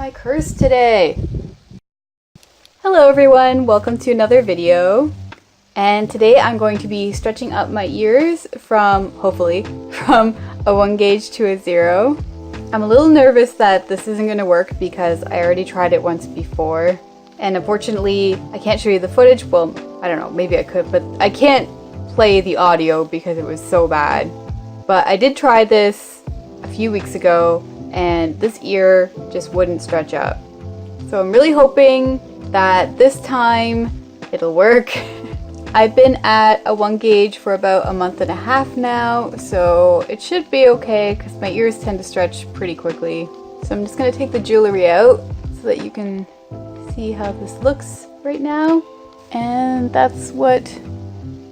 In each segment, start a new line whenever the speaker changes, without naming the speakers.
my curse today. Hello everyone, welcome to another video. And today I'm going to be stretching up my ears hopefully, from a 1 gauge to a 0. I'm a little nervous that this isn't going to work because I already tried it once before. And unfortunately, I can't show you the footage. Well, I don't know, maybe I could, but I can't play the audio because it was so bad. But I did try this a few weeks ago and this ear just wouldn't stretch up. So I'm really hoping that this time it'll work. I've been at a 1 gauge for about a month and a half now, so it should be okay because my ears tend to stretch pretty quickly. So I'm just going to take the jewelry out so that you can see how this looks right now. And that's what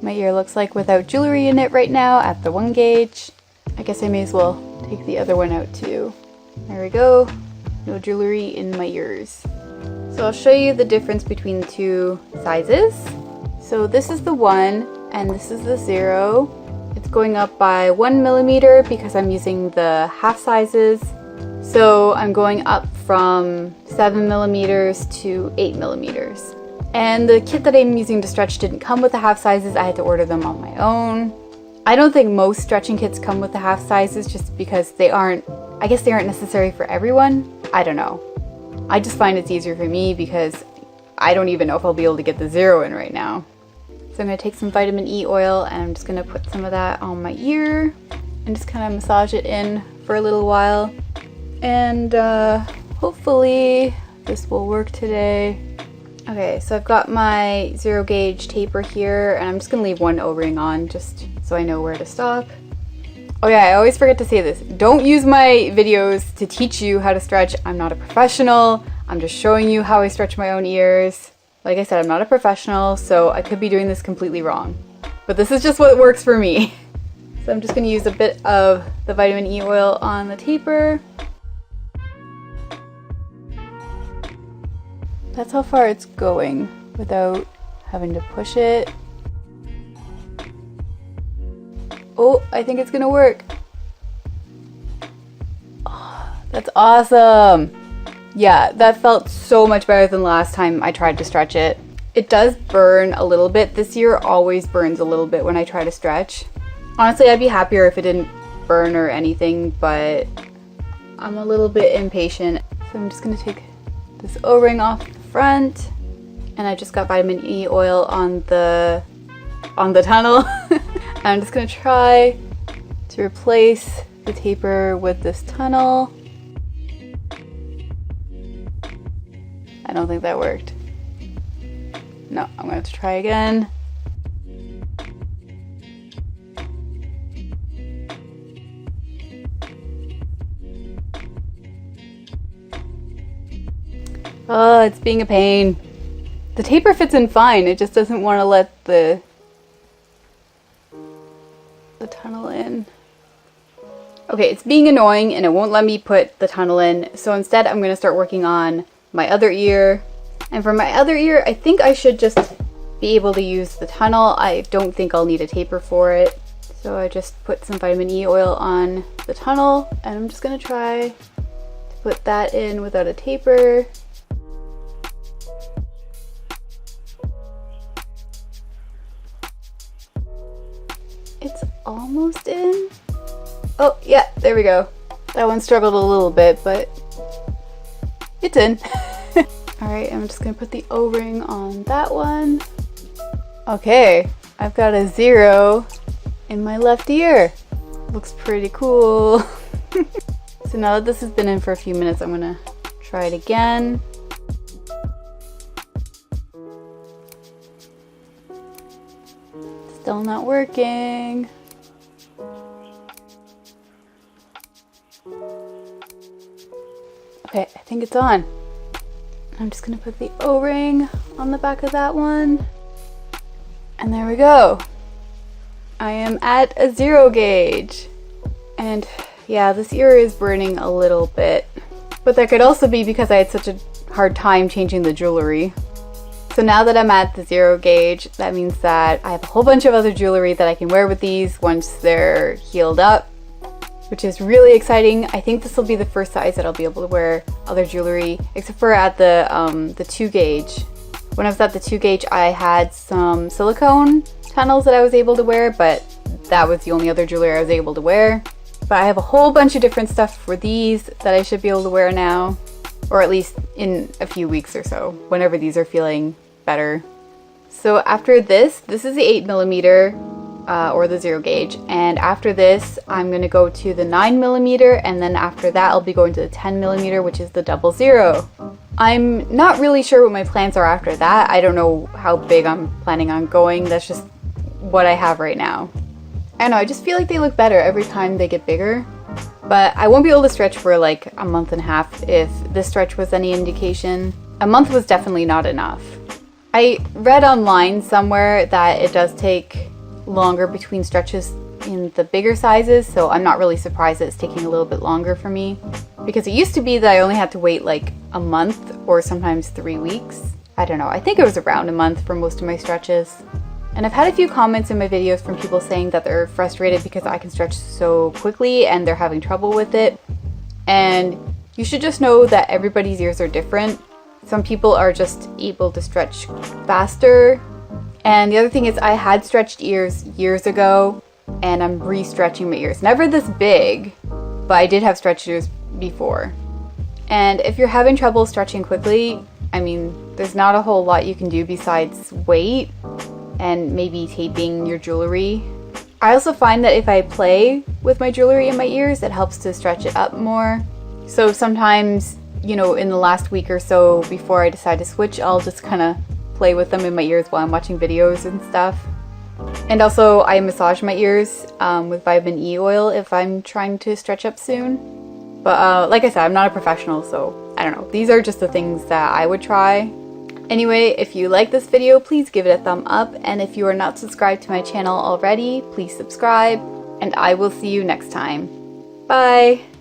my ear looks like without jewelry in it right now at the 1 gauge. I guess I may as well take the other one out too. There we go. No jewelry in my ears. So I'll show you the difference between the two sizes. So this is the 1 and this is the 0. It's going up by 1 millimeter because I'm using the half sizes. So I'm going up from 7 millimeters to 8 millimeters. And the kit that I'm using to stretch didn't come with the half sizes. I had to order them on my own. I don't think most stretching kits come with the half sizes just because I guess they aren't necessary for everyone. I don't know. I just find it's easier for me because I don't even know if I'll be able to get the 0 in right now. So I'm going to take some vitamin E oil and I'm just going to put some of that on my ear and just kind of massage it in for a little while. And hopefully this will work today. Okay, so I've got my 0 gauge taper here and I'm just going to leave one O-ring on just so I know where to stop. Oh yeah, I always forget to say this. Don't use my videos to teach you how to stretch. I'm not a professional. I'm just showing you how I stretch my own ears. Like I said, I'm not a professional, so I could be doing this completely wrong. But this is just what works for me. So I'm just going to use a bit of the vitamin E oil on the taper. That's how far it's going without having to push it. Oh, I think it's gonna work. Oh, that's awesome. Yeah, that felt so much better than last time I tried to stretch it. It does burn a little bit. This ear always burns a little bit when I try to stretch. Honestly, I'd be happier if it didn't burn or anything, but I'm a little bit impatient. So I'm just gonna take this O-ring off the front, and I just got vitamin E oil on the tunnel. I'm just gonna try to replace the taper with this tunnel. I don't think that worked. No, I'm gonna have to try again. Oh, it's being a pain. The taper fits in fine, it just doesn't want to let the tunnel in. Okay, it's being annoying and it won't let me put the tunnel in, so instead I'm going to start working on my other ear. And for my other ear, I think I should just be able to use the tunnel. I don't think I'll need a taper for it. So I just put some vitamin E oil on the tunnel and I'm just going to try to put that in without a taper. It's almost in. Oh, yeah, there we go. That one struggled a little bit, but it's in. Alright, I'm just gonna put the O-ring on that one. Okay, I've got a 0 in my left ear. Looks pretty cool. So now that this has been in for a few minutes, I'm gonna try it again. Still not working. Okay, I think it's on. I'm just gonna put the O-ring on the back of that one. And there we go. I am at a 0 gauge. And yeah, this ear is burning a little bit. But that could also be because I had such a hard time changing the jewelry. So now that I'm at the 0 gauge, that means that I have a whole bunch of other jewelry that I can wear with these once they're healed up. which is really exciting. I think this will be the first size that I'll be able to wear other jewelry, except for at the 2 gauge. When I was at the 2 gauge, I had some silicone tunnels that I was able to wear, but that was the only other jewelry I was able to wear. But I have a whole bunch of different stuff for these that I should be able to wear now, or at least in a few weeks or so, whenever these are feeling better. So after this is the 8mm or the 0 gauge, and after this I'm going to go to the 9mm, and then after that I'll be going to the 10mm, which is the 00. I'm not really sure what my plans are after that. I don't know how big I'm planning on going. That's just what I have right now. I don't know, I just feel like they look better every time they get bigger. But I won't be able to stretch for like a month and a half if this stretch was any indication. A month was definitely not enough. I read online somewhere that it does take longer between stretches in the bigger sizes, so I'm not really surprised that it's taking a little bit longer for me. Because it used to be that I only had to wait like a month or sometimes 3 weeks. I don't know, I think it was around a month for most of my stretches. And I've had a few comments in my videos from people saying that they're frustrated because I can stretch so quickly and they're having trouble with it. And you should just know that everybody's ears are different. Some people are just able to stretch faster. And the other thing is I had stretched ears years ago and I'm re-stretching my ears. Never this big, but I did have stretched ears before. And if you're having trouble stretching quickly, I mean, there's not a whole lot you can do besides wait and maybe taping your jewelry. I also find that if I play with my jewelry in my ears, it helps to stretch it up more. So sometimes, you know, in the last week or so before I decide to switch, I'll just kind of play with them in my ears while I'm watching videos and stuff. And also I massage my ears with vitamin E oil if I'm trying to stretch up soon. But like I said, I'm not a professional, so I don't know. These are just the things that I would try. Anyway, if you like this video, please give it a thumb up, and if you are not subscribed to my channel already, please subscribe, and I will see you next time. Bye!